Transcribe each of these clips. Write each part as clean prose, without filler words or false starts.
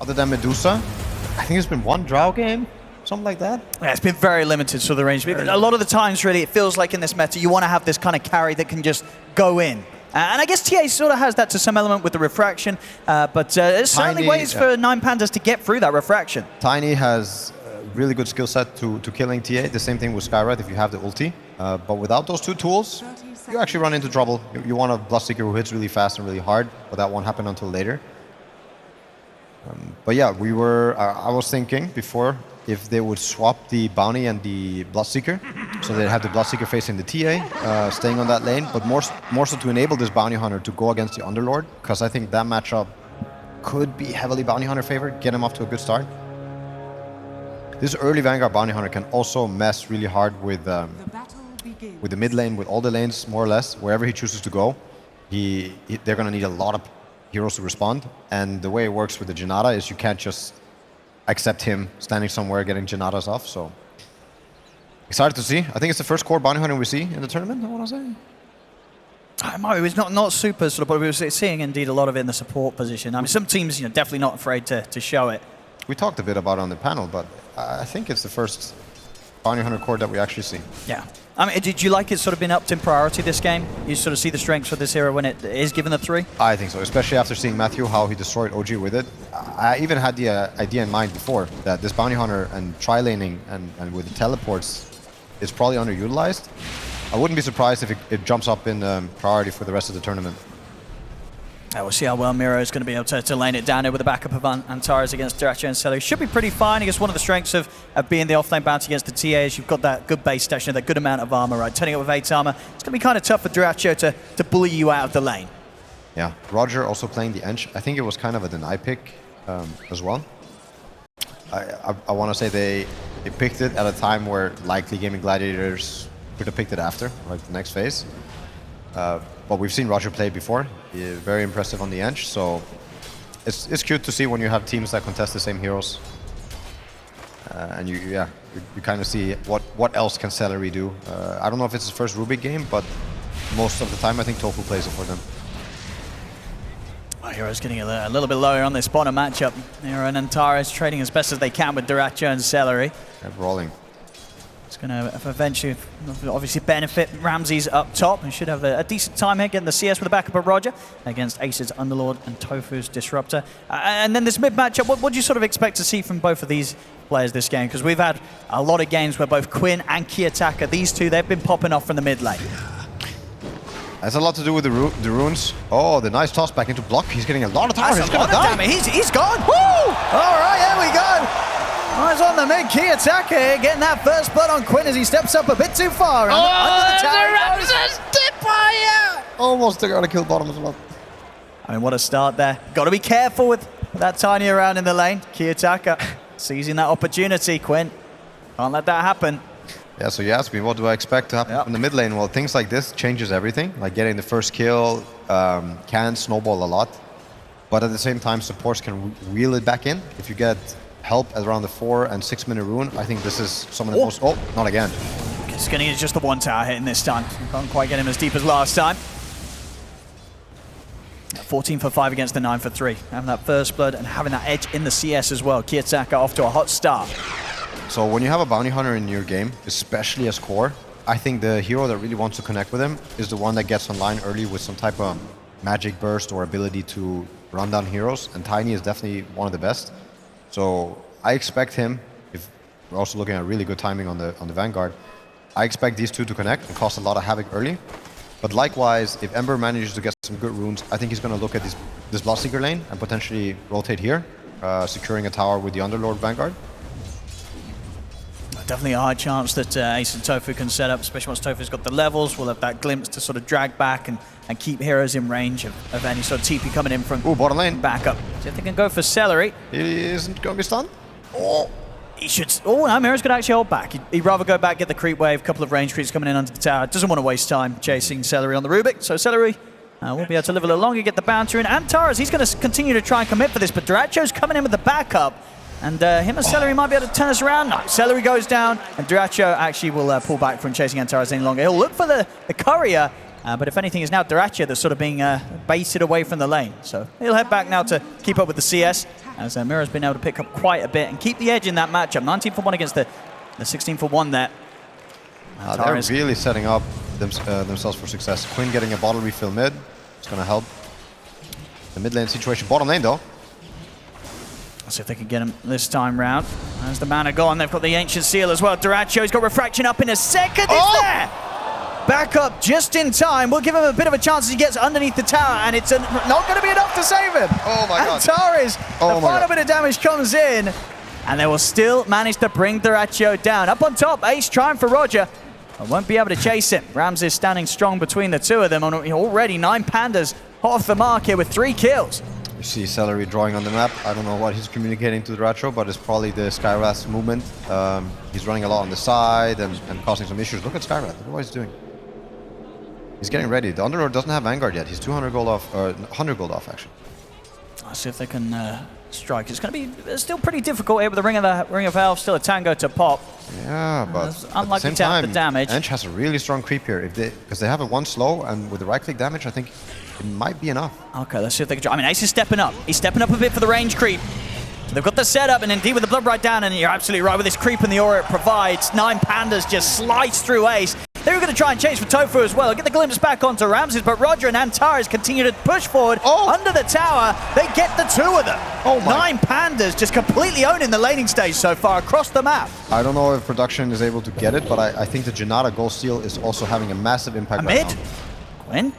other than Medusa, I think it's been one draw game, something like that. Yeah, it's been very limited sort of the range. A lot of the times, really, it feels like in this meta, you want to have this kind of carry that can just go in. And I guess TA sort of has that to some element with the refraction, but there's certainly ways for 9 Pandas to get through that refraction. Tiny has a really good skill set to killing TA. The same thing with Skyride if you have the ulti. But without those two tools, you actually run into trouble. You want a Bloodseeker who hits really fast and really hard, but that won't happen until later. But yeah, I was thinking before if they would swap the Bounty and the Bloodseeker, so they'd have the Bloodseeker facing the TA, staying on that lane, but more so to enable this Bounty Hunter to go against the Underlord, because I think that matchup could be heavily Bounty Hunter favored, get him off to a good start. This early Vanguard Bounty Hunter can also mess really hard with the mid lane, with all the lanes, more or less. Wherever he chooses to go, they're going to need a lot of heroes to respond. And the way it works with the Janata is you can't just accept him standing somewhere getting Janatas off. So excited to see. I think it's the first core Bounty Hunter we see in the tournament, I want to say. It was not super sort of, but we were seeing indeed a lot of it in the support position. I mean, some teams, definitely not afraid to show it. We talked a bit about it on the panel, but I think it's the first Bounty Hunter core that we actually see. Yeah. I mean, did you like it sort of been upped in priority this game? You sort of see the strengths for this hero when it is given the 3? I think so, especially after seeing Matthew, how he destroyed OG with it. I even had the idea in mind before that this Bounty Hunter and tri-laning and with the teleports is probably underutilized. I wouldn't be surprised if it jumps up in priority for the rest of the tournament. We'll see how well Miro is going to be able to lane it down here with the backup of Antares against Dota2 and Celery. Should be pretty fine. I guess one of the strengths of being the offlane bounty against the TA is you've got that good base station, that good amount of armor, right? Turning up with 8 armor, it's going to be kind of tough for Dota2 to bully you out of the lane. Yeah, Roger also playing the Ench. I think it was kind of a deny pick as well. I want to say they picked it at a time where likely Gaming Gladiators could have picked it after, like the next phase. But we've seen Roger play before. He's very impressive on the Ench, so it's cute to see when you have teams that contest the same heroes. And you kind of see what else can Celery do. I don't know if it's his first Rubik game, but most of the time I think Tofu plays it for them. Hero's getting a little bit lower on this bottom matchup. Hero and Antares trading as best as they can with Dota2 and Celery. Yeah, rolling. It's going to eventually obviously benefit Ramses up top and should have a decent time here getting the CS with the backup of Roger against Ace's Underlord and Tofu's Disruptor. And then this mid matchup, what do you sort of expect to see from both of these players this game? Because we've had a lot of games where both Quinn and Kiyotaka, these two, they've been popping off from the mid lane. Has a lot to do with the runes. Oh, the nice toss back into block. He's getting a lot of tower. He's going to die. He's gone. Woo! All right, there we go. Eyes on the mid, Kiyotaka getting that first blood on Quinn as he steps up a bit too far. Under the tower. Almost took out a kill bottom as well. I mean, what a start there. Got to be careful with that tiny around in the lane. Kiyotaka seizing that opportunity. Quinn, can't let that happen. Yeah, so you asked me, what do I expect to happen in the mid lane? Well, things like this changes everything. Like getting the first kill can snowball a lot. But at the same time, supports can wheel it back in. If you get help at around the 4 and 6 minute rune, I think this is some of the most... Oh, not again. It's going to use just the 1 tower hitting this time. Can't quite get him as deep as last time. 14 for 5 against the 9 for 3. Having that first blood and having that edge in the CS as well. Kiyotaka off to a hot start. So when you have a Bounty Hunter in your game, especially as core, I think the hero that really wants to connect with him is the one that gets online early with some type of magic burst or ability to run down heroes. And Tiny is definitely one of the best. So I expect him, if we're also looking at really good timing on the Vanguard, I expect these two to connect and cause a lot of havoc early. But likewise, if Ember manages to get some good runes, I think he's going to look at this Bloodseeker lane and potentially rotate here, securing a tower with the Underlord Vanguard. Definitely a high chance that Ace and Tofu can set up, especially once Tofu's got the levels. We'll have that glimpse to sort of drag back and keep heroes in range of any sort of TP coming in from bottom lane. Backup. So if they can go for Celery. He isn't going to be stunned. Oh, he should. Oh, no, Mira's going to actually hold back. He'd rather go back, get the creep wave, a couple of range creeps coming in under the tower. Doesn't want to waste time chasing Celery on the Rubik. So Celery will be able to live a little longer, get the bounty in. Antares, he's going to continue to try and commit for this, but Dota2's coming in with the backup. And him and Celery might be able to turn us around. No, Celery goes down, and Dota2 actually will pull back from chasing Antares any longer. He'll look for the courier, but if anything, it's now Dota2 that's sort of being baited away from the lane. So he'll head back now to keep up with the CS. as Mira's been able to pick up quite a bit and keep the edge in that matchup. 19 for 1 against the 16 for 1 there. They're really setting up themselves for success. Quinn getting a bottle refill mid. It's going to help the mid lane situation. Bottom lane, though. Let's see if they can get him this time round. There's the mana gone. They've got the Ancient Seal as well. Dyrachyo's got Refraction up in a second. It's there! Back up just in time. We'll give him a bit of a chance as he gets underneath the tower, and it's not going to be enough to save him. Oh my god. Antares, the final bit of damage comes in, and they will still manage to bring Dyrachyo down. Up on top, Ace trying for Roger. I won't be able to chase him. Ramses standing strong between the two of them. Already 9 Pandas off the mark here with 3 kills. You see Celery drawing on the map. I don't know what he's communicating to Dyrachyo, but it's probably the Skywrath's movement. He's running a lot on the side and causing some issues. Look at Skywrath. Look at what he's doing. He's getting ready. The Underlord doesn't have Vanguard yet. He's 200 gold off, 100 gold off actually. Let's see if they can strike. It's going to be still pretty difficult here with the Ring of Health, still a tango to pop. Yeah, but unlucky to have the damage. Ench has a really strong creep here because they have a 1 slow, and with the right-click damage, I think it might be enough. Okay, let's see if they can. I mean, Ace is stepping up. He's stepping up a bit for the range creep. So they've got the setup, and indeed with the blood right down, and you're absolutely right with this creep and the aura it provides. 9 Pandas just slice through Ace. They were going to try and chase for Tofu as well. Get the glimpse back onto Ramses, but Roger and Antares continue to push forward under the tower. They get the 2 of them. 9 Pandas just completely owning the laning stage so far across the map. I don't know if production is able to get it, but I think the Janata gold seal is also having a massive impact right now. Quinn.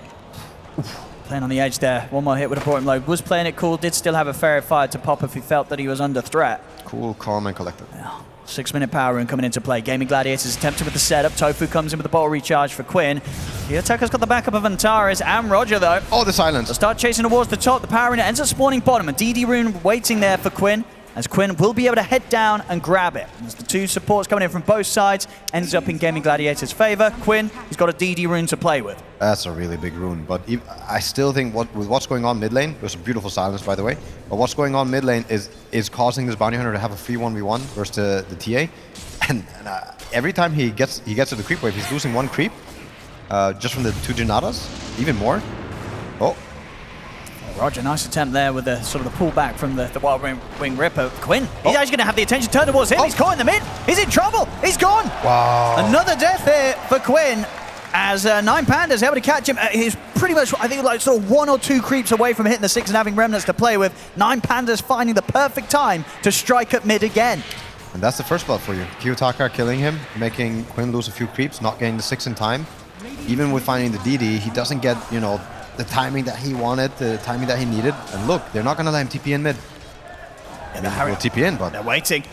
Playing on the edge there. 1 more hit would have brought him low. Was playing it cool. Did still have a fair fire to pop if he felt that he was under threat. Cool, calm, and collected. Yeah. 6-minute power rune coming into play. Gaming Gladiators attempting with the setup. Tofu comes in with the bottle recharge for Quinn. The attacker's got the backup of Antares and Roger, though. Oh, the silence. They'll start chasing towards the top. The power rune ends up spawning bottom. A DD rune waiting there for Quinn, as Quinn will be able to head down and grab it. As the 2 supports coming in from both sides, ends up in Gaming Gladiators' favor. Quinn, he's got a DD rune to play with. That's a really big rune, but I still think with what's going on mid lane, there's a beautiful silence, by the way, but what's going on mid lane is causing this bounty hunter to have a free 1v1 versus the TA, and every time he gets to the creep wave, he's losing 1 creep, just from the 2 Janatas, even more. Oh. Roger, nice attempt there with the sort of the pullback from the Wild Wing Ripper. Quinn, he's actually going to have the attention turned towards him. He's caught in the mid. He's in trouble. He's gone. Wow. Another death here for Quinn, as 9 Pandas able to catch him. He's pretty much, I think, like sort of 1 or 2 creeps away from hitting the 6 and having remnants to play with. 9 Pandas finding the perfect time to strike at mid again. And that's the first blood for you. Kiyotaka killing him, making Quinn lose a few creeps, not getting the 6 in time. Even with finding the DD, he doesn't get, you know, the timing that he wanted, the timing that he needed. And look, they're not going to let him TP in mid. Yeah, they'll TP in, but... They're waiting.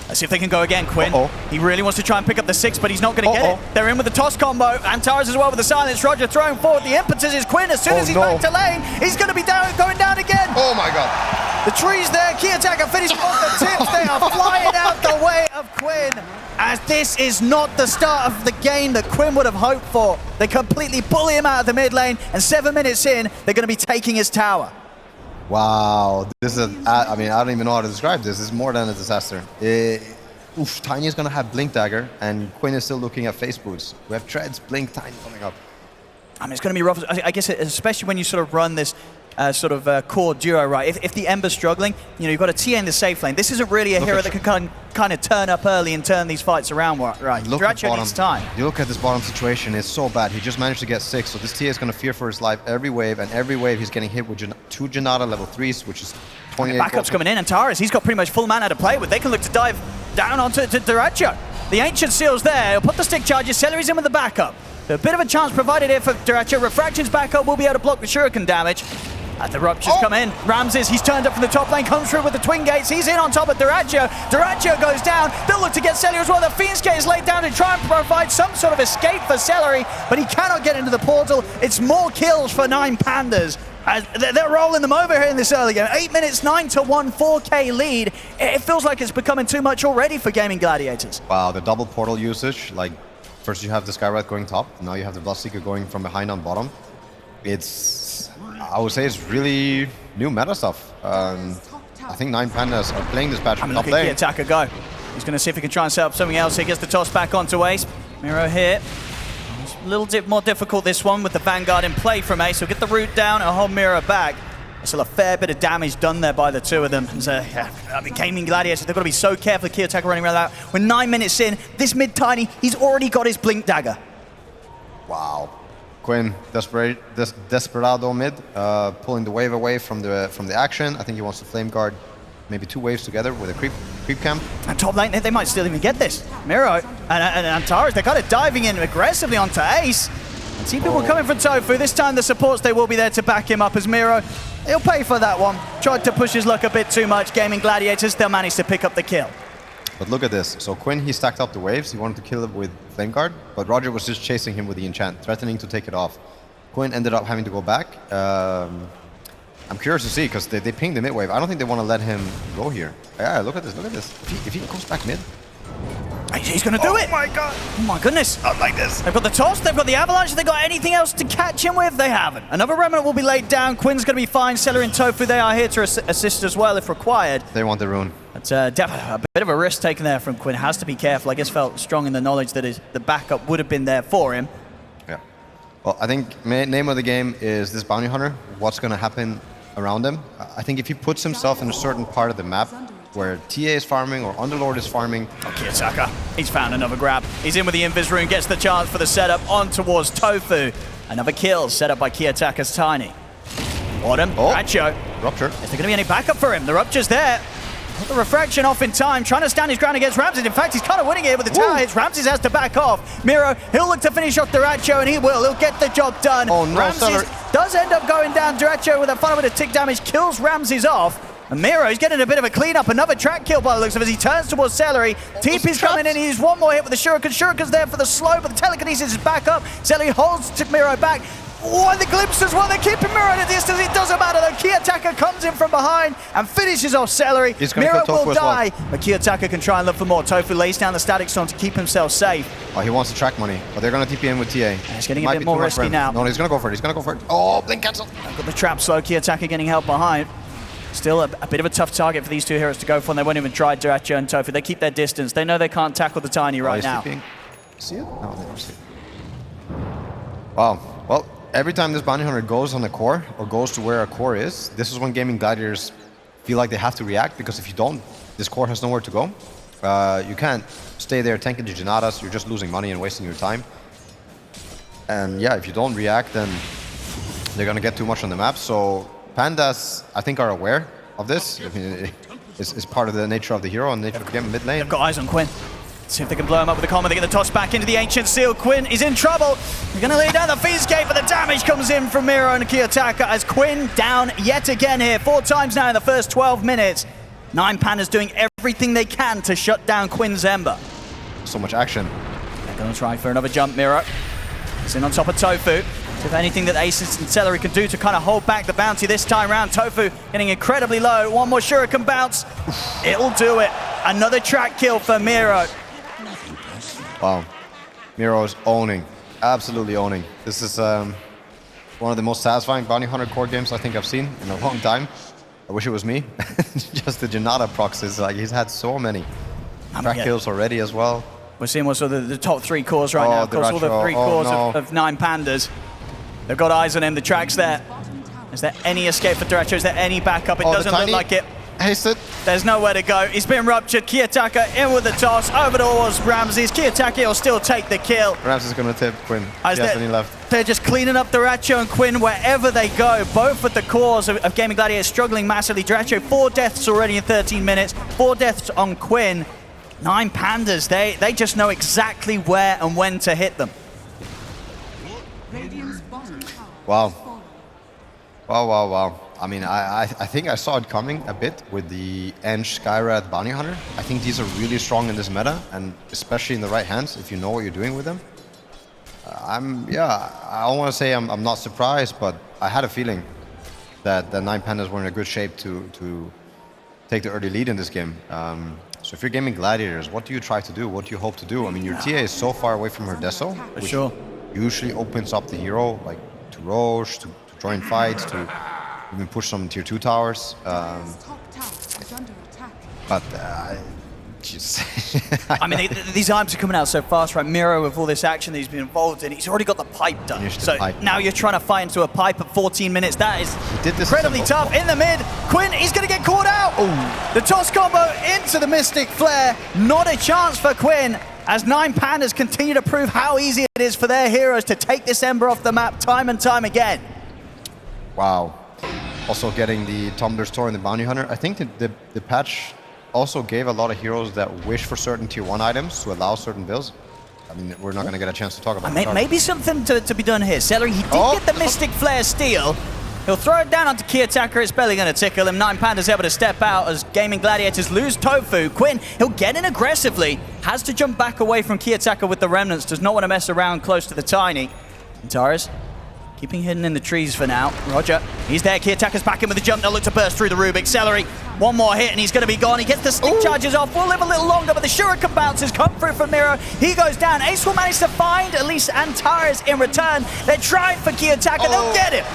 Let's see if they can go again, Quinn. He really wants to try and pick up the 6, but he's not going to get it. They're in with the toss combo. Antares as well with the silence. Roger throwing forward. The impetus is Quinn. As soon as he's back to lane, he's going to be going down again. Oh my god. The trees there. Kiyotaka finishing off the tips. They are flying out the way of Quinn, as this is not the start of the game that Quinn would have hoped for. They completely bully him out of the mid lane, and 7 minutes in, they're going to be taking his tower. Wow, this is, I mean, I don't even know how to describe this. This is more than a disaster. Tiny is going to have Blink Dagger, and Quinn is still looking at Face Boots. We have Treads, Blink, Tiny coming up. I mean, it's going to be rough. I guess, especially when you sort of run this core duo, right? If the Ember's struggling, you know, you've got a TA in the safe lane. This isn't really a hero that can kind of turn up early and turn these fights around, right? Dyrachyo needs time. You look at this bottom situation, it's so bad. He just managed to get 6, so this TA is going to fear for his life every wave, and every wave he's getting hit with 2 Janata level 3s, which is 28. Backup's coming in, and Antares, he's got pretty much full mana to play with. They can look to dive down onto Dyrachyo. The Ancient Seal's there. He'll put the stick charges. Celery's in with the backup. A bit of a chance provided here for Dyrachyo. Refraction's backup will be able to block the Shuriken damage. The Ruptures come in. Ramses, he's turned up from the top lane, comes through with the Twin Gates. He's in on top of Dyrachyo. Dyrachyo goes down. They'll look to get Celery as well. The Fiend's Gate is laid down to try and provide some sort of escape for Celery, but he cannot get into the portal. It's more kills for 9 Pandas. They're rolling them over here in this early game. 8 minutes, 9-1, 4K lead. It feels like it's becoming too much already for Gaming Gladiators. Wow, the double portal usage. Like, first you have the Skywrath going top, now you have the Bloodseeker going from behind on bottom. It's, I would say it's really new meta stuff. I think 9 Pandas are playing this patch from top lane. Look at Kiyotaka go. He's going to see if he can try and set up something else. He gets the toss back onto Ace. Miro here. It's a little bit more difficult this one with the Vanguard in play from Ace. He'll get the root down and hold Miro back. Still a fair bit of damage done there by the two of them. So, yeah, I mean, Gaming Gladiators, they've got to be so careful. Kiyotaka running around that. We're 9 minutes in. This mid tiny, he's already got his Blink Dagger. Wow. Quinn, desperado mid, pulling the wave away from the action. I think he wants to flame guard maybe 2 waves together with a creep camp. And top lane, they might still even get this. Miro and Antares, they're kind of diving in aggressively onto Ace. And see people coming from Tofu. This time the supports, they will be there to back him up as Miro. He'll pay for that one. Tried to push his luck a bit too much. Gaming Gladiators, they'll manage to pick up the kill. But look at this. So Quinn, he stacked up the waves. He wanted to kill him with Flame Guard, but Roger was just chasing him with the enchant, threatening to take it off. Quinn ended up having to go back. I'm curious to see, because they pinged the mid wave. I don't think they want to let him go here. Yeah, look at this, look at this. If he goes back mid. He's going to do it! Oh my god! Oh my goodness! Not like this. They've got the toss, they've got the avalanche, have they got anything else to catch him with? They haven't. Another remnant will be laid down. Quinn's going to be fine. Celery and Tofu, they are here to assist as well if required. They want the rune. But a bit of a risk taken there from Quinn. Has to be careful. I guess felt strong in the knowledge that the backup would have been there for him. Yeah. Well, I think name of the game is this bounty hunter. What's going to happen around him? I think if he puts himself in a certain part of the map where TA is farming or Underlord is farming. Oh, Kiyotaka, he's found another grab. He's in with the Invis rune, gets the chance for the setup on towards Tofu. Another kill set up by Kiyotaka's Tiny. Autumn, Racho. Rupture. Is there going to be any backup for him? The Rupture's there. Got the refraction off in time, trying to stand his ground against Ramses. In fact, he's kind of winning it with the tower hits. Ramses has to back off. Miro, he'll look to finish off the Racho, and he will. He'll get the job done. Oh, no, Ramses does end up going down. Racho with a final bit of tick damage kills Ramses off. And Miro's getting a bit of a cleanup. Another track kill by the looks of it as he turns towards Celery. TP's coming in. He's one more hit with the Shuriken. Shuriken's there for the slow, but the telekinesis is back up. Celery holds Miro back. Oh, and the glimpse as well. They're keeping Miro at a distance. It doesn't matter though. Kiyotaka comes in from behind and finishes off Celery. Miro will die, but Kiyotaka can try and look for more. Tofu lays down the static storm to keep himself safe. Oh, he wants to track money, but they're going to TP in with TA. And he's getting a bit more risky now. No, he's going to go for it. He's going to go for it. Oh, blink cancel. Got the trap slow. Kiyotaka getting help behind. Still a bit of a tough target for these two heroes to go for, and they won't even try Duracho and Tofu. They keep their distance. They know they can't tackle the Tiny right now. See it? No, they don't see it. Wow. Well, every time this bounty hunter goes on the core, or goes to where a core is, this is when Gaming Gladiators feel like they have to react, because if you don't, this core has nowhere to go. You can't stay there tanking the Janadas. You're just losing money and wasting your time. And yeah, if you don't react, then they're going to get too much on the map. So Pandas, I think, are aware of this. I mean, it's part of the nature of the hero and nature of the game mid lane. They've got eyes on Quinn. See if they can blow him up with the combo. They get the toss back into the Ancient Seal. Quinn is in trouble. They're going to lay down the Feast Gate, but the damage comes in from Miro and Kiyotaka as Quinn down yet again here. 4 times now in the first 12 minutes. 9 Pandas doing everything they can to shut down Quinn's Ember. So much action. They're going to try for another jump, Miro. He's in on top of Tofu. So if anything that Ace and Celery can do to kind of hold back the bounty this time round. Tofu getting incredibly low. One more Shuriken bounce. It'll do it. Another track kill for Miro. Wow. Miro is owning. Absolutely owning. This is one of the most satisfying bounty hunter core games I think I've seen in a long time. I wish it was me. Just the Janata proxies, like he's had so many track kills already as well. We're seeing what's the top 3 cores right now. Of course, all the 3 cores of 9 Pandas. They've got eyes on him. The track's there. Is there any escape for Duracho? Is there any backup? It doesn't look like it. Hasted. There's nowhere to go. He's been ruptured. Kiyotaka in with the toss. Over towards Ramses. Kiyotaka will still take the kill. Ramses is going to tip Quinn. He has any left. They're just cleaning up Duracho and Quinn wherever they go. Both with the cores of Gaming Gladiators struggling massively. Duracho, 4 deaths already in 13 minutes. 4 deaths on Quinn. 9 Pandas. They just know exactly where and when to hit them. Wow. Wow, wow, wow. I mean, I think I saw it coming a bit with the Ench Skyrat Bounty Hunter. I think these are really strong in this meta, and especially in the right hands, if you know what you're doing with them. I don't want to say I'm not surprised, but I had a feeling that the 9 Pandas were in a good shape to take the early lead in this game. So if you're Gaming Gladiators, what do you try to do? What do you hope to do? I mean, your TA is so far away from her Deso, which usually opens up the hero, like to Roche, to join fights, to even push some tier 2 towers. But Jeez. I mean, these items are coming out so fast, right? Miro, with all this action that he's been involved in, he's already got the pipe done. So now you're trying to fight into a pipe at 14 minutes. That is incredibly tough. In the mid, Quinn, he's going to get caught out. Ooh. The toss combo into the Mystic Flare. Not a chance for Quinn, as 9 Pandas continue to prove how easy it is for their heroes to take this Ember off the map time and time again. Wow. Also getting the Tumbler Store and the Bounty Hunter. I think the patch also gave a lot of heroes that wish for certain tier 1 items to allow certain builds. I mean, we're not going to get a chance to talk about it. Maybe something to be done here. Celery, he did get the Mystic Flare steal. He'll throw it down onto Key Attacker. It's barely going to tickle him. 9 Pandas able to step out as Gaming Gladiators lose Tofu. Quinn, he'll get in aggressively. Has to jump back away from Key Attacker with the Remnants. Does not want to mess around close to the Tiny. Antares keeping hidden in the trees for now. Roger, he's there. Key Attacker's back in with the jump. They'll look to burst through the Rubik. Celery, one more hit and he's going to be gone. He gets the stick charges off. Will live a little longer, but the Shuriken bounces come through from Miro. He goes down. Ace will manage to find at least Antares in return. They're trying for Key Attacker. They'll get him.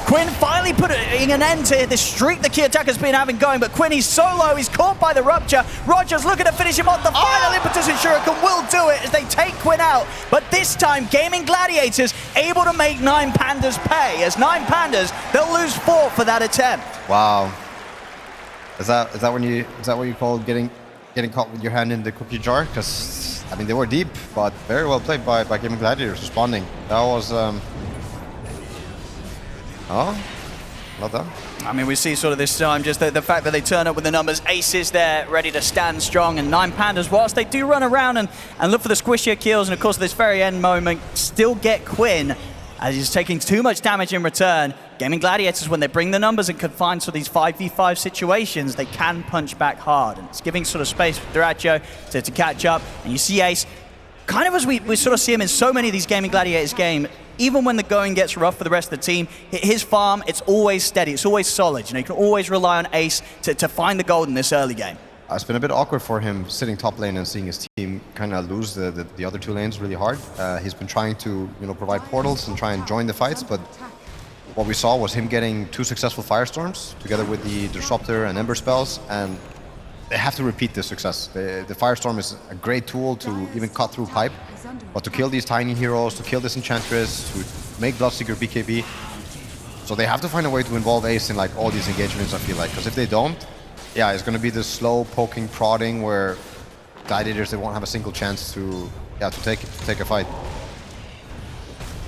Quinn finally putting an end to the streak the Key Attacker's been having going, but Quinn, he's so low, he's caught by the Rupture. Roger's looking to finish him off. The final impetus and Shuriken will do it as they take Quinn out. But this time, Gaming Gladiators able to make 9 Pandas pay. As 9 Pandas, they'll lose 4 for that attempt. Wow. Is that what you call getting caught with your hand in the cookie jar? Because I mean, they were deep, but very well played by Gaming Gladiators responding. That was well done. I mean, we see sort of this time just the fact that they turn up with the numbers. Ace is there, ready to stand strong, and 9 Pandas, whilst they do run around and look for the squishier kills, and of course, this very end moment, still get Quinn, as he's taking too much damage in return. Gaming Gladiators, when they bring the numbers and can find sort of these 5v5 situations, they can punch back hard, and it's giving sort of space for Duracho to catch up, and you see Ace, kind of as we sort of see him in so many of these Gaming Gladiators games. Even when the going gets rough for the rest of the team, his farm, it's always steady, it's always solid. You know, you can always rely on Ace to find the gold in this early game. It's been a bit awkward for him sitting top lane and seeing his team kind of lose the other 2 lanes really hard. He's been trying to, provide portals and try and join the fights, but what we saw was him getting 2 successful Firestorms together with the Disruptor and Ember spells, and they have to repeat this success. The Firestorm is a great tool to even cut through pipe, but to kill these tiny heroes, to kill this Enchantress, to make Bloodseeker BKB. So they have to find a way to involve Ace in like all these engagements, I feel like, because if they don't, yeah, it's going to be this slow poking, prodding where Gladiators, they won't have a single chance to take a fight.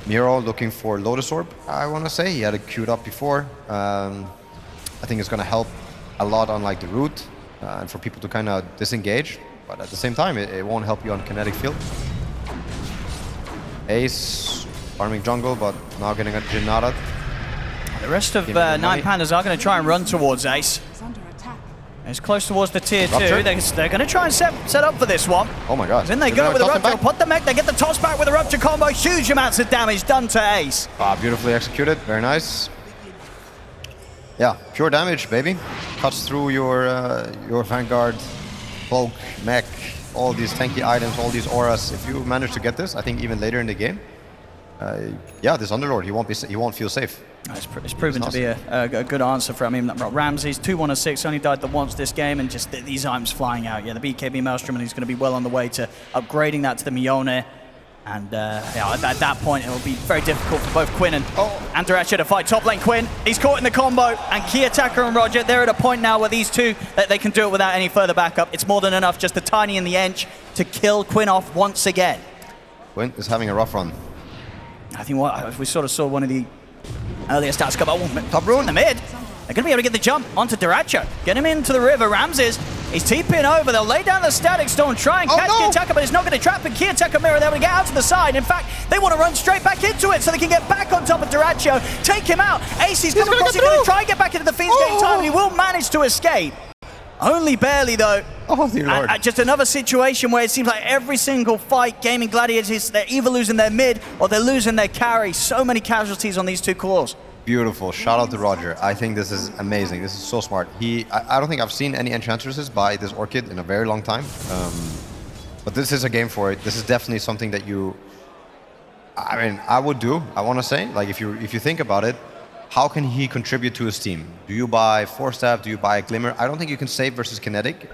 Miro looking for Lotus Orb, I want to say. He had it queued up before. I think it's going to help a lot on like the route and for people to kind of disengage, but at the same time, it won't help you on kinetic field. Ace farming jungle, but now getting a Jinada. The rest of 9 Pandas are going to try and run towards Ace. It's close towards the tier 2. They're going to try and set up for this one. Oh my god. Then they go with the Rupture, put the mech, they get the toss back with the Rupture combo. Huge amounts of damage done to Ace. Beautifully executed, very nice. Yeah, pure damage, baby. Cuts through your Vanguard, Cloak, mech, all these tanky items, all these auras. If you manage to get this, I think even later in the game, yeah, this Underlord, he won't feel safe. It's proven to be a good answer for him. Ramses, 2-1-6, only died the once this game, and just these items flying out. Yeah, the BKB Maelstrom, and he's going to be well on the way to upgrading that to the Mjolnir. And yeah, at that point, it will be very difficult for both Quinn and Duracho to fight top lane. Quinn, he's caught in the combo, and Key Attacker and Roger, they're at a point now where these two, they can do it without any further backup. It's more than enough, just the Tiny and the Ench to kill Quinn off once again. Quinn is having a rough run. I think we sort of saw one of the earlier stats come out. Top rune in the mid. They're going to be able to get the jump onto Duracho. Get him into the river. Ramses, he's TPing over. They'll lay down the Static Stone, try and catch Key Attacker, but it's not going to trap the Key Attacker mirror. They're able to get out to the side. In fact, they want to run straight back into it so they can get back on top of Duracho, take him out. Ace, he's going to try and get back into the Fiend's Gate time, and he will manage to escape. Only barely, though. Oh, dear Lord. Just another situation where it seems like every single fight, Gaming Gladiators, they're either losing their mid or they're losing their carry. So many casualties on these two cores. Beautiful. Shout out to Roger. I think this is amazing. This is so smart. I don't think I've seen any Enchantresses buy this Orchid in a very long time. But this is a game for it. This is definitely something that I would do, I want to say. Like, if you think about it, how can he contribute to his team? Do you buy Force Staff? Do you buy a Glimmer? I don't think you can save versus Kinetic.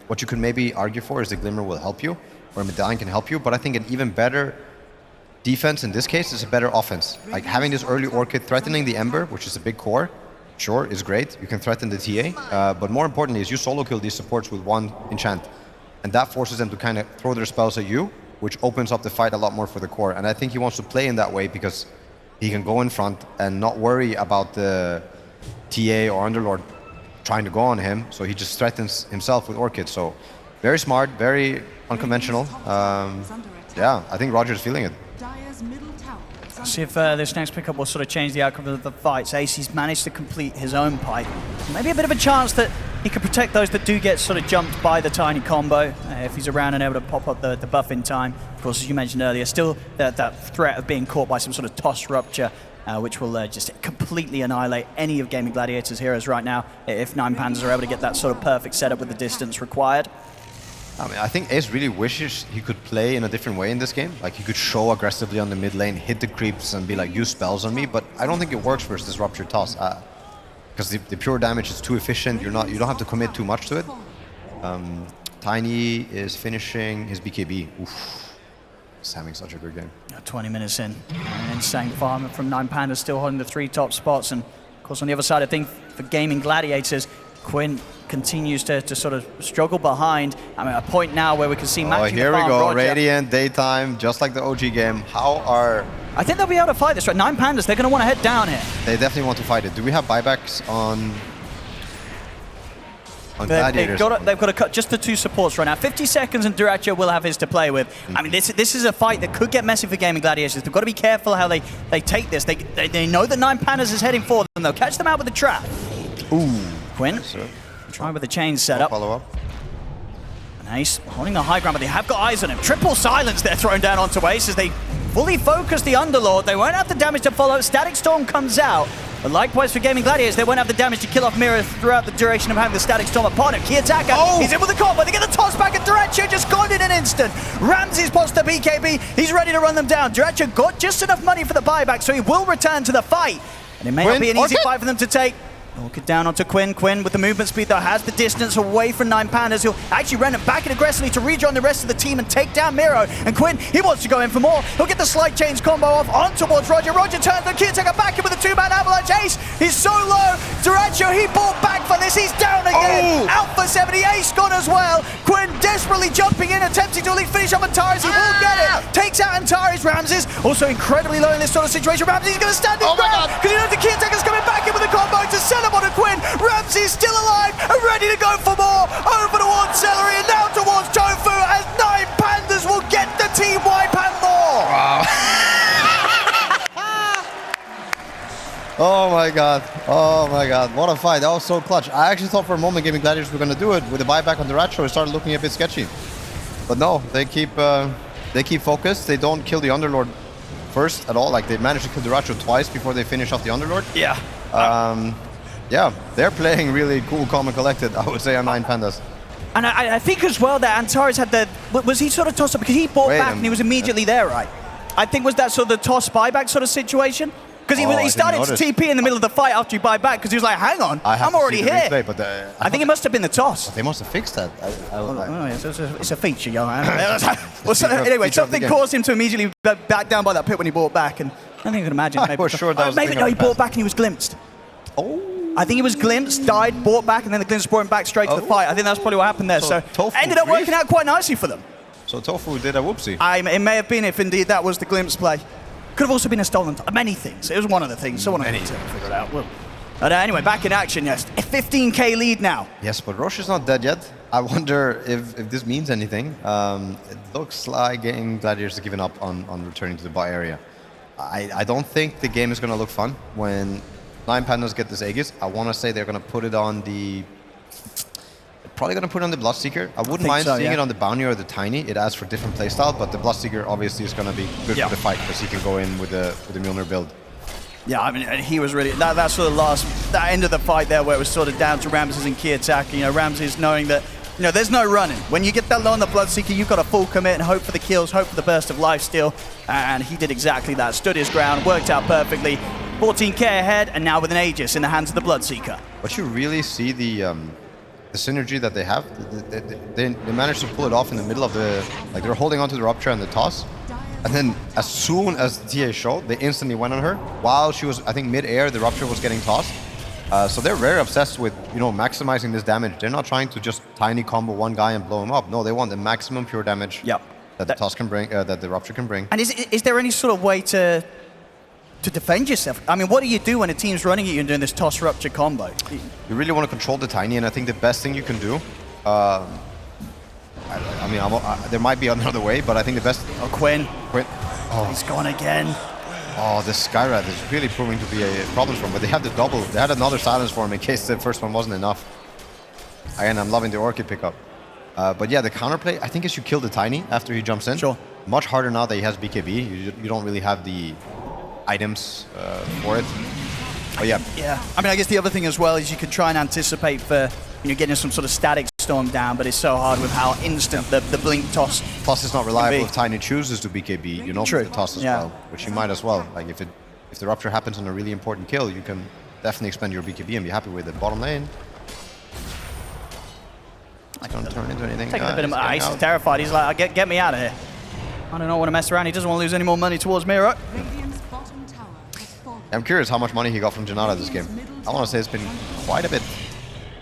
What you could maybe argue for is the Glimmer will help you, or a Medallion can help you, but I think an even better defense in this case is a better offense. Like having this early Orchid threatening the Ember, which is a big core, sure, is great. You can threaten the TA, but more importantly is you solo kill these supports with one enchant. And that forces them to kind of throw their spells at you, which opens up the fight a lot more for the core. And I think he wants to play in that way because he can go in front and not worry about the TA or Underlord trying to go on him. So he just threatens himself with Orchid. So very smart, very unconventional. Yeah, I think Roger's feeling it. See if this next pickup will sort of change the outcome of the fights. Ace's managed to complete his own pipe. Maybe a bit of a chance that he could protect those that do get sort of jumped by the tiny combo if he's around and able to pop up the buff in time. Of course, as you mentioned earlier, still that threat of being caught by some sort of toss rupture, which will just completely annihilate any of Gaming Gladiators' heroes right now if 9 Pandas are able to get that sort of perfect setup with the distance required. I mean, I think Ace really wishes he could play in a different way in this game. Like he could show aggressively on the mid lane, hit the creeps and be like, use spells on me, but I don't think it works versus this Rupture Toss. Because the pure damage is too efficient, you don't have to commit too much to it. Tiny is finishing his BKB. Oof. He's having such a good game. 20 minutes in. Insane farm from 9 Pandas, still holding the 3 top spots. And of course on the other side, I think for Gaming Gladiators, Quinn continues to sort of struggle behind. I mean, a point now where we can see matching here the farm. We go, Roger. Radiant, Daytime, just like the OG game. How are... I think they'll be able to fight this, right? 9 Pandas, they're going to want to head down here. They definitely want to fight it. Do we have buybacks on Gladiators? They've got to cut just the 2 supports right now. 50 seconds and Duracho will have his to play with. I mean, this is a fight that could get messy for Gaming Gladiators. They've got to be careful how they take this. They know that 9 Pandas is heading for them. They'll catch them out with the trap. Ooh. Quinn, Yes, try with the chain setup. Follow up. Ace holding the high ground, but they have got eyes on him. Triple silence they're thrown down onto Ace as they fully focus the Underlord. They won't have the damage to follow. Static Storm comes out. But likewise for Gaming Gladiators, they won't have the damage to kill off Mirror throughout the duration of having the Static Storm upon him. Key attacker, he's in with the combo. They get the toss back, and Duracho just gone in an instant. Ramsey spots the BKB. He's ready to run them down. Duracho got just enough money for the buyback, so he will return to the fight. And it may not be an easy fight for them to take. Orchid down onto Quinn. Quinn with the movement speed though has the distance away from 9 Pandas. He'll actually run it back and aggressively to rejoin the rest of the team and take down Miro. And Quinn, he wants to go in for more. He'll get the slide chains combo off on towards Roger. Roger turns the key attacker back in with a 2-man avalanche. Ace, he's so low. Duracho, he bought back for this. He's down again. Out for 70. Ace gone as well. Quinn desperately jumping in, attempting to at least finish off Antares. He will get it. Takes out Antares. Ramses also incredibly low in this sort of situation. Ramses is going to stand his ground because he knows the key attacker's coming back in with a combo to set up on a Quinn. Ramsey's still alive and ready to go for more. Over towards Celery and now towards Tofu as 9 Pandas will get the team wipe and more. Wow. Oh my god. Oh my god. What a fight. That was so clutch. I actually thought for a moment Gaming Gladiators were going to do it with the buyback on the Ratcho. It started looking a bit sketchy. But no, they keep focused. They don't kill the Underlord first at all. Like they managed to kill the Ratcho twice before they finish off the Underlord. Yeah. Yeah, they're playing really cool, calm and collected, I would say, on 9 Pandas. And I think as well that Antares had the... Was he sort of tossed up? Because he bought back and he was immediately there, right? I think was that sort of the toss buyback sort of situation? Because he started to TP in the middle of the fight after he buy back because he was like, hang on, I'm already here. Replay, but I think it must have been the toss. They must have fixed that. It's a feature, Johan. Anyway, something caused him to immediately back down by that pit when he bought back. And I think you can imagine. I was sure that was maybe no, he bought back and he was glimpsed. Oh. I think he was glimpsed, died, bought back, and then the glimpse brought him back straight to the fight. I think that's probably what happened there. So ended up working out quite nicely for them. So Tofu did a whoopsie. It may have been if indeed that was the glimpse play. Could have also been a stolen. Many things. It was one of the things. Someone had to figure it out. But anyway, back in action. Yes, a 15k lead now. Yes, but Roche is not dead yet. I wonder if this means anything. It looks like Gaming Gladiators are giving up on returning to the buy area. I don't think the game is going to look fun when 9 Pandas get this Aegis. I want to say they're going to put it on the... Probably going to put it on the Bloodseeker. I wouldn't mind seeing it on the Bounty or the Tiny. It asks for different playstyle, but the Bloodseeker obviously is going to be good for the fight because he can go in with the Mjolnir build. Yeah, I mean, he was really... That sort of that end of the fight there where it was sort of down to Ramses and key attack. You know, Ramses knowing that, you know, there's no running. When you get that low on the Bloodseeker, you've got to full commit and hope for the kills, hope for the burst of lifesteal. And he did exactly that. Stood his ground, worked out perfectly. 14k ahead, and now with an Aegis in the hands of the Bloodseeker. But you really see the synergy that they have. They managed to pull it off in the middle of the... Like, they're holding onto the Rupture and the toss. And then as soon as the TA showed, they instantly went on her. While she was, I think, mid-air, the Rupture was getting tossed. So they're very obsessed with, you know, maximizing this damage. They're not trying to just tiny combo one guy and blow him up. No, they want the maximum pure damage that the toss can bring, that the Rupture can bring. And is there any sort of way to defend yourself? I mean, what do you do when a team's running at you and doing this toss Rupture combo? You really want to control the tiny, and I think the best thing you can do, there might be another way, but I think the best... Oh, Quinn. Oh. He's gone again. Oh, this Skyrat is really proving to be a problem for him, but they have the double. They had another silence for him in case the first one wasn't enough. Again, I'm loving the Orchid pickup. But yeah, the counterplay, I think, is you kill the tiny after he jumps in. Sure. Much harder now that he has BKB. You don't really have the items for it. But yeah. Yeah. I mean, I guess the other thing as well is you could try and anticipate for, you know, getting some sort of static storm down, but it's so hard with how instant the blink toss. Plus, it's not reliable if Tiny chooses to BKB, you know, True. the toss as well, which you might as well. Like, if the Rupture happens on a really important kill, you can definitely expend your BKB and be happy with it. Bottom lane. It's going to turn into anything. Taking a bit of he's terrified. He's like, get me out of here. I do not want to mess around. He doesn't want to lose any more money towards Miro. I'm curious how much money he got from Janata this game. I want to say it's been quite a bit.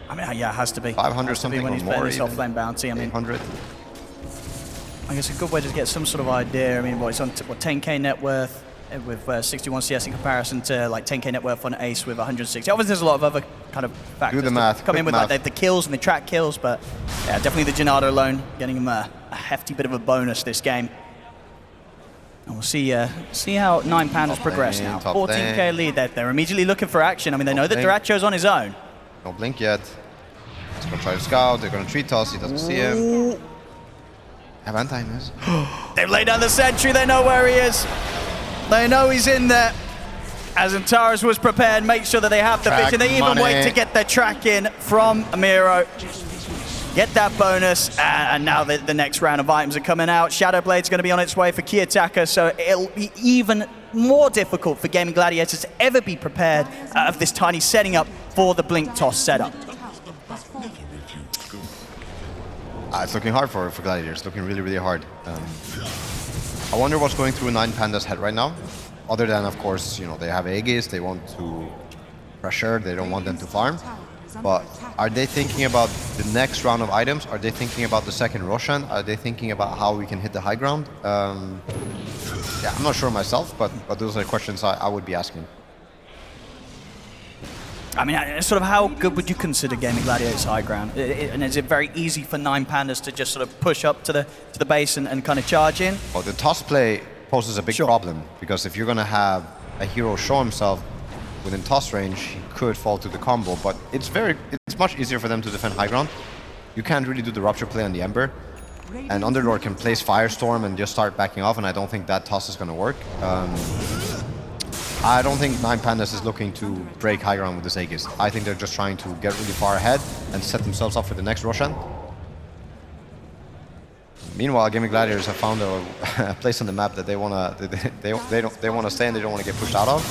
I mean, yeah, it has to be. 500 something when or he's more. This off-lane bounty. I mean, 800. I guess a good way to get some sort of idea. I mean, it's on 10k net worth with 61 CS in comparison to like 10k net worth on Ace with 160. Obviously, there's a lot of other kind of factors. Do the math. Come in with like the kills and the track kills, but yeah, definitely the Janata alone getting him a hefty bit of a bonus this game. And we'll see how 9 Pandas progress now. 14k lead. They're immediately looking for action. I mean, they know that Duraccio's on his own. No blink yet. He's going to try to scout. They're going to treat toss. He doesn't see him. Have anti-miss. They've laid down the sentry. They know where he is. They know he's in there. As Antares was prepared, make sure that they have the vision. They even wait to get the track in from Miro. Get that bonus, and now the next round of items are coming out. Shadowblade's going to be on its way for Kiyotaka, so it'll be even more difficult for Gaming Gladiators to ever be prepared of this tiny setting up for the blink toss setup. It's looking hard for Gladiators. Looking really, really hard. I wonder what's going through 9 Pandas' head right now. Other than, of course, you know, they have Aegis. They want to pressure. They don't want them to farm. But are they thinking about the next round of items? Are they thinking about the second Roshan? Are they thinking about how we can hit the high ground? Yeah, I'm not sure myself, but those are questions I would be asking. I mean, sort of how good would you consider Gaming Gladiators high ground? And is it very easy for 9 Pandas to just sort of push up to the base and kind of charge in? Well, the toss play poses a big problem, because if you're going to have a hero show himself within toss range, he could fall to the combo, but it's much easier for them to defend high ground. You can't really do the Rupture play on the Ember, and Underlord can place Firestorm and just start backing off, and I don't think that toss is going to work. I don't think 9 Pandas is looking to break high ground with this Aegis. I think they're just trying to get really far ahead and set themselves up for the next Roshan. Meanwhile, Gaming Gladiators have found a place on the map that they want to stay and they don't want to get pushed out of.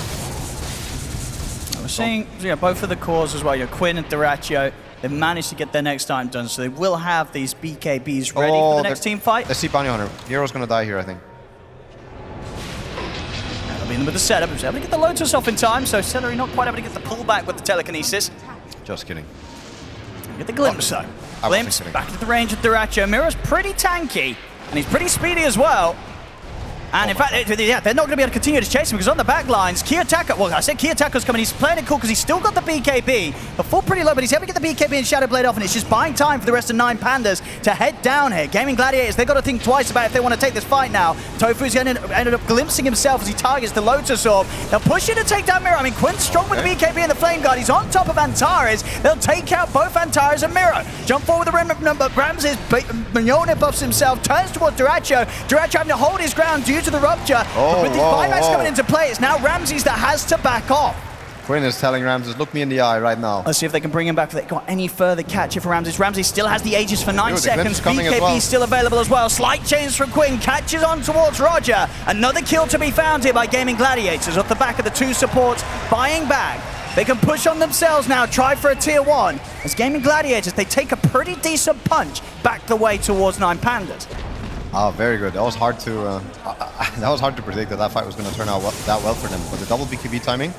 We're seeing both of the cores as well. Quinn and Duraccio, they've managed to get their next time done, so they will have these BKBs ready for the next team fight. Let's see Bounty Hunter. Nero's going to die here, I think. They'll be in with the setup. He was able to get the Lotus off in time, so Celery not quite able to get the pullback with the telekinesis. Just kidding. Get the Glimpse though. Glimpse back into the range of Duraccio. Miro's pretty tanky, and he's pretty speedy as well. And in fact, yeah, they're not going to be able to continue to chase him because on the back lines, Kiyotaka, well, I said Kiyotaka's coming. He's playing it cool because he's still got the BKB. The full pretty low, but he's able to get the BKB and Shadowblade off, and it's just buying time for the rest of 9 Pandas to head down here. Gaming Gladiators, they've got to think twice about if they want to take this fight now. Tofu's ended up glimpsing himself as he targets the Lotus Orb. They'll push in to take down Miro. I mean, Quinn's strong with the BKB and the Flame Guard. He's on top of Antares. They'll take out both Antares and Miro. Jump forward with the Remnant number. Ramses, Mignone buffs himself, turns towards Duraccio. Duraccio having to hold his ground due to the Rupture. With these buybacks coming into play, it's now Ramses that has to back off. Quinn is telling Ramses, look me in the eye right now. Let's see if they can bring him back. If they got any further catch here for Ramses. Ramses still has the Aegis for 9 seconds. BKB still available as well. Slight change from Quinn. Catches on towards Roger. Another kill to be found here by Gaming Gladiators off the back of the 2 supports buying back. They can push on themselves now, try for a tier 1. As Gaming Gladiators, they take a pretty decent punch back the way towards 9 Pandas. Oh, very good. That was hard to predict that fight was going to turn out that well for them. But the double BKB timing.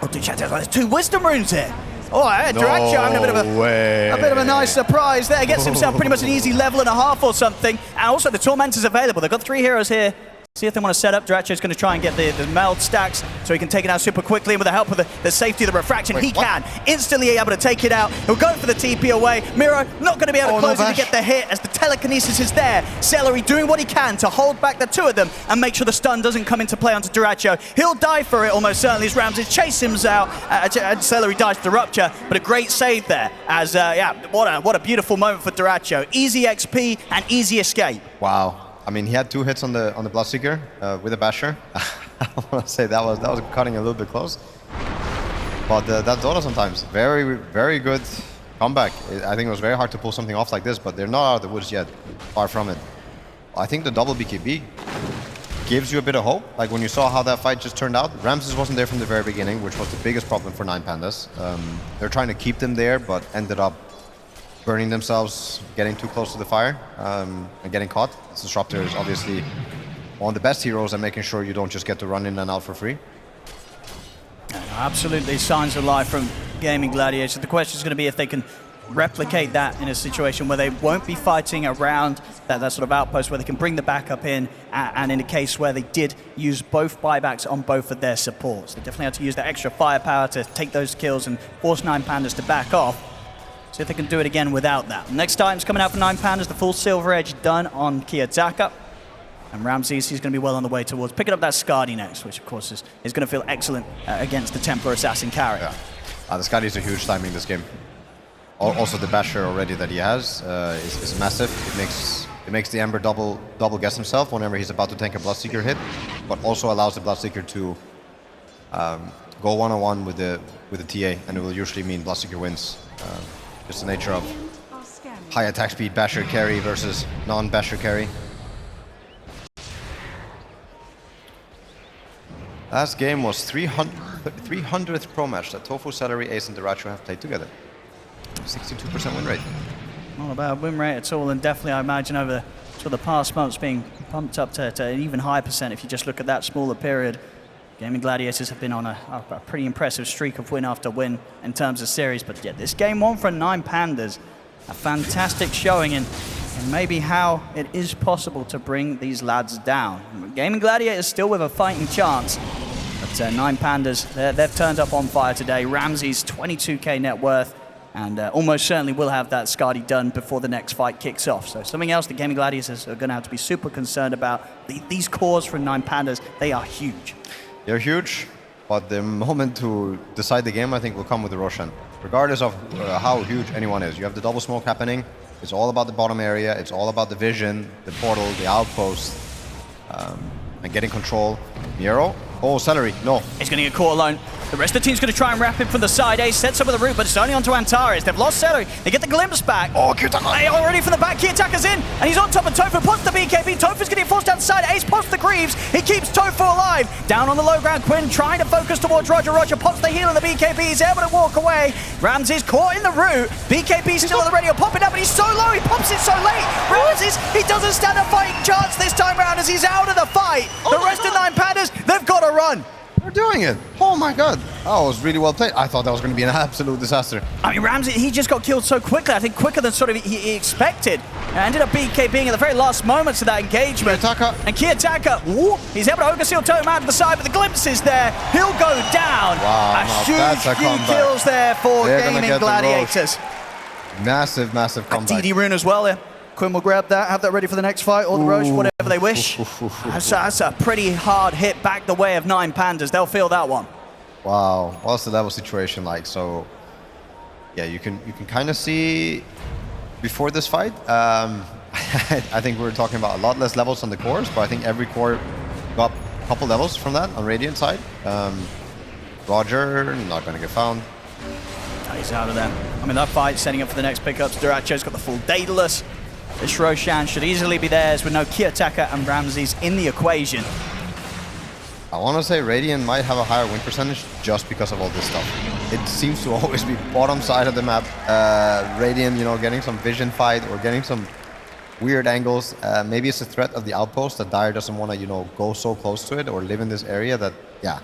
Oh, there's 2 wisdom runes here. Oh, Dratcho having a bit of a nice surprise there. Gets himself pretty much an easy level and a half or something. And also the Tormentor's available. They've got 3 heroes here. See if they want to set up. Dratcho's going to try and get the meld stacks so he can take it out super quickly. And with the help of the safety of the refraction, he can instantly able to take it out. He'll go for the TP away. Miro not going to be able to close it to get the hit as the telekinesis is there. Celery doing what he can to hold back the 2 of them and make sure the stun doesn't come into play onto Dratcho. He'll die for it almost certainly as Ramses chase him out. And Celery dies to the rupture, but a great save there. As what a beautiful moment for Dratcho. Easy XP and easy escape. Wow. I mean, he had 2 hits on the Bloodseeker with a basher. I want to say that was cutting a little bit close. But that's Dota sometimes. Very, very good comeback. I think it was very hard to pull something off like this, but they're not out of the woods yet. Far from it. I think the double BKB gives you a bit of hope. Like when you saw how that fight just turned out, Ramses wasn't there from the very beginning, which was the biggest problem for 9 Pandas. They're trying to keep them there, but ended up burning themselves, getting too close to the fire, and getting caught. This Disruptor is obviously one of the best heroes at making sure you don't just get to run in and out for free. Absolutely, signs of life from Gaming Gladiators. The question is going to be if they can replicate that in a situation where they won't be fighting around that sort of outpost, where they can bring the backup in, and in a case where they did use both buybacks on both of their supports. They definitely had to use that extra firepower to take those kills and force 9 Pandas to back off. See if they can do it again without that. Next item's coming out for 9 Pandas, the full Silver Edge done on Kiyotaka. And Ramses, he's going to be well on the way towards picking up that Skadi next, which of course is going to feel excellent against the Templar Assassin carry. Yeah. The Skadi is a huge timing this game. Also the basher already that he has is massive. It makes the Ember double guess himself whenever he's about to tank a Bloodseeker hit, but also allows the Bloodseeker to go one-on-one with the TA, and it will usually mean Bloodseeker wins. Just the nature of high attack speed basher carry versus non-basher carry. Last game was 300th pro match that Tofu, Celery, Ace, and Dratcho have played together. 62% win rate. Not a bad win rate at all, and definitely I imagine over the past months being pumped up to an even higher percent if you just look at that smaller period. Gaming Gladiators have been on a pretty impressive streak of win after win in terms of series, but yeah, this game 1 for 9 Pandas, a fantastic showing in maybe how it is possible to bring these lads down. Gaming Gladiators still with a fighting chance, but 9 Pandas, they've turned up on fire today. Ramses 22k net worth, and almost certainly will have that Skadi done before the next fight kicks off. So something else that Gaming Gladiators are going to have to be super concerned about. These cores from 9 Pandas, they are huge. They're huge, but the moment to decide the game, I think, will come with the Roshan. Regardless of how huge anyone is. You have the double smoke happening. It's all about the bottom area. It's all about the vision, the portal, the outpost, and getting control. Miro. Oh, Celery. No. He's going to get caught alone. The rest of the team's going to try and wrap him from the side. Ace sets up with the root, but it's only onto Antares. They've lost Celery. They get the glimpse back. Oh, Kiyotaka. Hey, already from the back. Kiyotaka's in, and he's on top of Tofu. Puts the BKB. Tofu's getting forced outside. Ace pops the Greaves. He keeps Tofu alive. Down on the low ground, Quinn trying to focus towards Roger. Roger pops the heal on the BKB. He's able to walk away. Ramses caught in the root. BKB still on the radio, popping up, and he's so low. He pops it so late. Ramses, he doesn't stand a fighting chance this time round as he's out of the fight. The rest of 9 Pandas, they've got to run. They're doing it. Oh my god. Oh, it was really well played. I thought that was going to be an absolute disaster. I mean, Ramsey, he just got killed so quickly. I think quicker than sort of he expected. Ended up BK being at the very last moments of that engagement. Kiyotaka. And Kiyotaka, he's able to Ogre Seal totem out to the side, but the glimpse is there. He'll go down. Wow, a huge few kills there for Gaming Gladiators. Massive, massive comeback. DD Rune as well there. Quinn will grab that, have that ready for the next fight, or the Roche, whatever they wish. That's a pretty hard hit back the way of 9 Pandas. They'll feel that one. Wow, what's the level situation like? So, yeah, you can kind of see before this fight. I think we were talking about a lot less levels on the cores, but I think every core got a couple levels from that on Radiant side. Roger, not going to get found. Oh, he's out of there. I mean, that fight setting up for the next pickups. Duracho's got the full Daedalus. This Roshan should easily be theirs with no Kiyotaka and Ramses in the equation. I want to say Radiant might have a higher win percentage just because of all this stuff. It seems to always be bottom side of the map. Radiant, you know, getting some vision fight or getting some weird angles. Maybe it's a threat of the outpost that Dire doesn't want to, you know, go so close to it or live in this area that, yeah,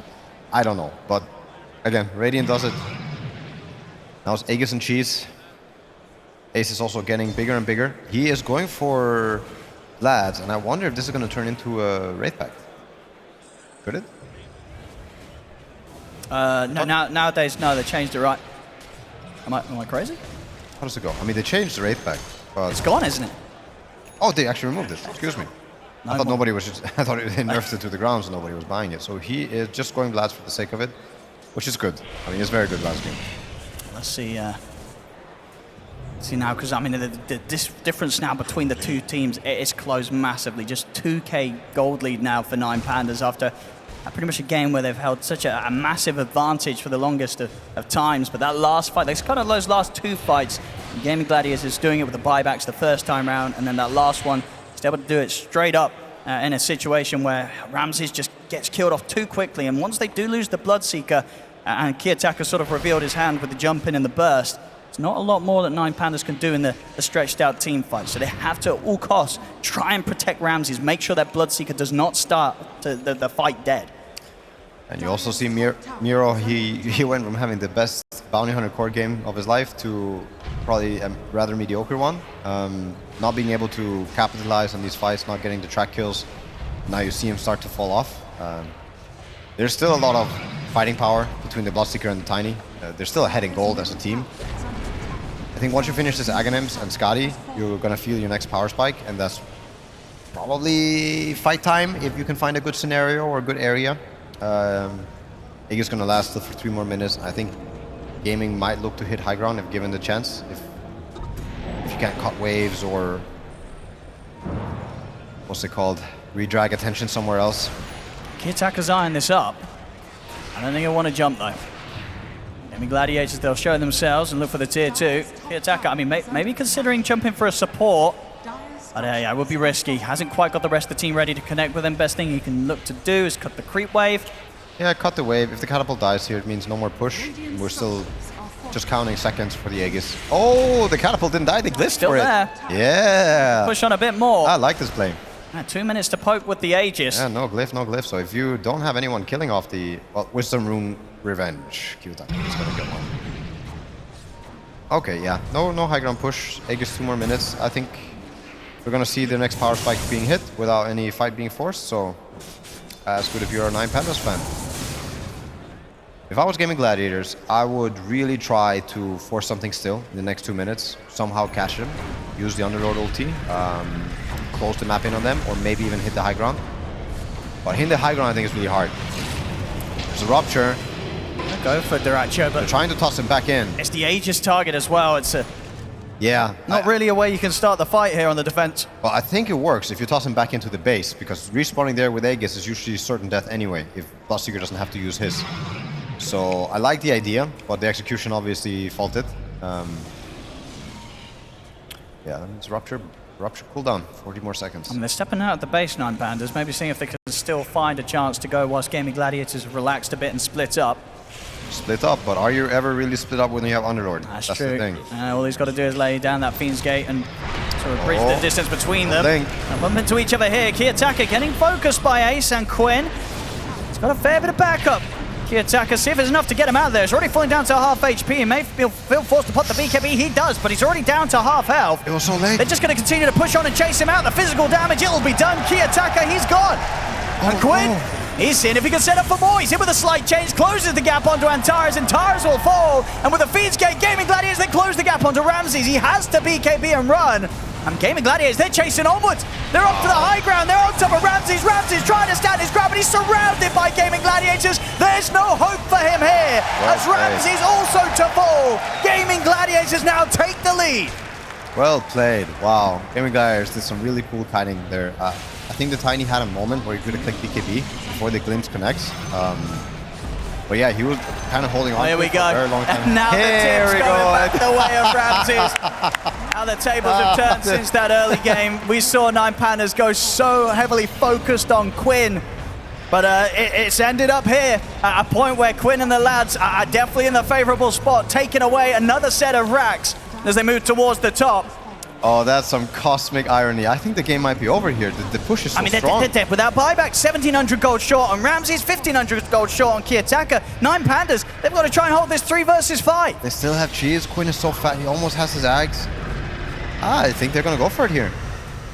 I don't know. But again, Radiant does it. Now it's Aegis and Cheese. Ace is also getting bigger and bigger. He is going for Lads, and I wonder if this is going to turn into a Wraith Pact. Could it? No, nowadays, no, they changed it, right? Am I crazy? How does it go? I mean, they changed the Wraith Pact. But It's gone, isn't it? oh, they actually removed it. Excuse me. No I thought more. nobody was just, I thought they nerfed it to the ground, so nobody was buying it. So he is just going Lads for the sake of it, which is good. I mean, it's very good last game. Let's see. See now, because I mean, the difference now between the two teams is closed massively. Just 2k gold lead now for 9 Pandas after pretty much a game where they've held such a massive advantage for the longest of times. But that last fight, those kind of those last 2 fights, Gaming Gladiators is doing it with the buybacks the first time round, and then that last one, he's able to do it straight up in a situation where Ramses just gets killed off too quickly. And once they do lose the Bloodseeker, and Kiyotaka sort of revealed his hand with the jump in and the burst, there's not a lot more that 9 Pandas can do in the stretched out team fight. So they have to, at all costs, try and protect Ramses, make sure that Bloodseeker does not start the fight dead. And you also see Miro, he went from having the best Bounty Hunter core game of his life to probably a rather mediocre one. Not being able to capitalize on these fights, not getting the track kills. Now you see him start to fall off. There's still a lot of fighting power between the Bloodseeker and the Tiny. They're still ahead in gold as a team. I think once you finish this Aghanims and Skadi, you're gonna feel your next power spike, and that's probably fight time if you can find a good scenario or a good area. Aegis gonna last still for 3 more minutes. I think Gaming might look to hit high ground if given the chance. If you can't cut waves or what's it called? Redrag attention somewhere else. Kiyotaka's eyeing this up. I don't think he'll want to jump though. Gaming Gladiators, they'll show themselves and look for the tier 2. Kiyotaka, I mean, maybe considering jumping for a support. But yeah, it would be risky. Hasn't quite got the rest of the team ready to connect with him. Best thing he can look to do is cut the creep wave. Yeah, cut the wave. If the catapult dies here, it means no more push. We're still just counting seconds for the Aegis. Oh, the catapult didn't die. They glyphed Still for there. it. Yeah. Push on a bit more. I like this play. 2 minutes to poke with the Aegis. Yeah, no glyph, no glyph. So if you don't have anyone killing off the Wisdom Rune Revenge, Kiyotaka is gonna get one. Okay, yeah, no high ground push. Aegis 2 more minutes. I think we're gonna see the next power spike being hit without any fight being forced. So as good if you're a 9 Pandas fan. If I was Gaming Gladiators, I would really try to force something still in the next 2 minutes. Somehow catch them, use the Underlord ulti, close the map in on them, or maybe even hit the high ground. But hitting the high ground I think is really hard. There's a Rupture. Go for Duracho, They're but trying to toss him back in. it's the Aegis target as well. It's Yeah. not really a way you can start the fight here on the defense. Well, I think it works if you toss him back into the base, because respawning there with Aegis is usually certain death anyway, if Bloodseeker doesn't have to use his. So I like the idea, but the execution obviously faulted. Yeah, it's Rupture cooldown, 40 more seconds. I mean, they're stepping out at the base 9 Pandas, maybe seeing if they can still find a chance to go whilst Gaming Gladiators have relaxed a bit and split up. Split up, but are you ever really split up when you have Underlord? That's That's true. the thing. All he's got to do is lay down that Fiend's Gate and sort of bridge the distance between them. Link. And bump into each other here. Kiyotaka getting focused by Ace and Quinn. He's got a fair bit of backup. Kiyotaka, see if there's enough to get him out of there. He's already falling down to half HP and may feel forced to put the BKB. He does, but he's already down to half health. It was so late. They're just going to continue to push on and chase him out. The physical damage, it'll be done. Kiyotaka, he's gone. And Quinn, he's seeing if he can set up for more. He's in with a slight change, closes the gap onto Antares, and Antares will fall. And with a Fiend's Gate, Gaming Gladiators, they close the gap onto Ramses. He has to BKB and run. And Gaming Gladiators, they're chasing onwards. They're up to the high ground. They're on top of Ramses. Ramses trying to stand his ground, but he's surrounded by Gaming Gladiators. There's no hope for him here. As Ramses also to fall. Gaming Gladiators now take the lead. Well played. Wow. Gaming Gladiators did some really cool kiting there. I think the Tiny had a moment where he could have clicked BKB before the glimpse connects. But yeah, he was kind of holding on. Oh, here we for a very go. long time. And now the Here tip's we going go. back the way of Ramses. Now the tables have turned since that early game. We saw 9 Pandas go so heavily focused on Quinn. But it's ended up here at a point where Quinn and the lads are definitely in the favorable spot, taking away another set of racks as they move towards the top. Oh, that's some cosmic irony. I think the game might be over here. The push is so strong. They're without buyback, 1,700 gold short on Ramses, 1,500 gold short on Kiyotaka. 9 Pandas, they've got to try and hold this 3 versus 5. They still have cheese. Quinn is so fat. He almost has his Ags. I think they're going to go for it here.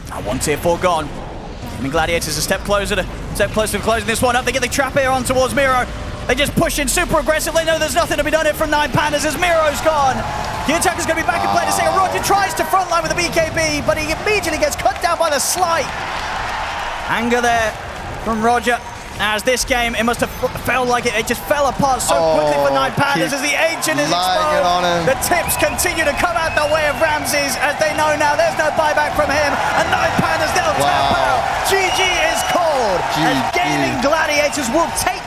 Now 1 tier 4 gone. I mean, Gladiators a step closer to closing this one up. They get the trap here on towards Miro. They just push in super aggressive. They know there's nothing to be done here from 9 Pandas as Miro's gone. The attacker's going to be back in play to second. Roger tries to frontline with the BKB, but he immediately gets cut down by the slight. Anger there from Roger. As this game, it must have felt like it just fell apart so quickly for 9 Pandas as the Ancient is exposed. The tips continue to come out the way of Ramses as they know now there's no buyback from him. And 9 Pandas, they'll tap out. GG is called. As Gaming Gladiators will take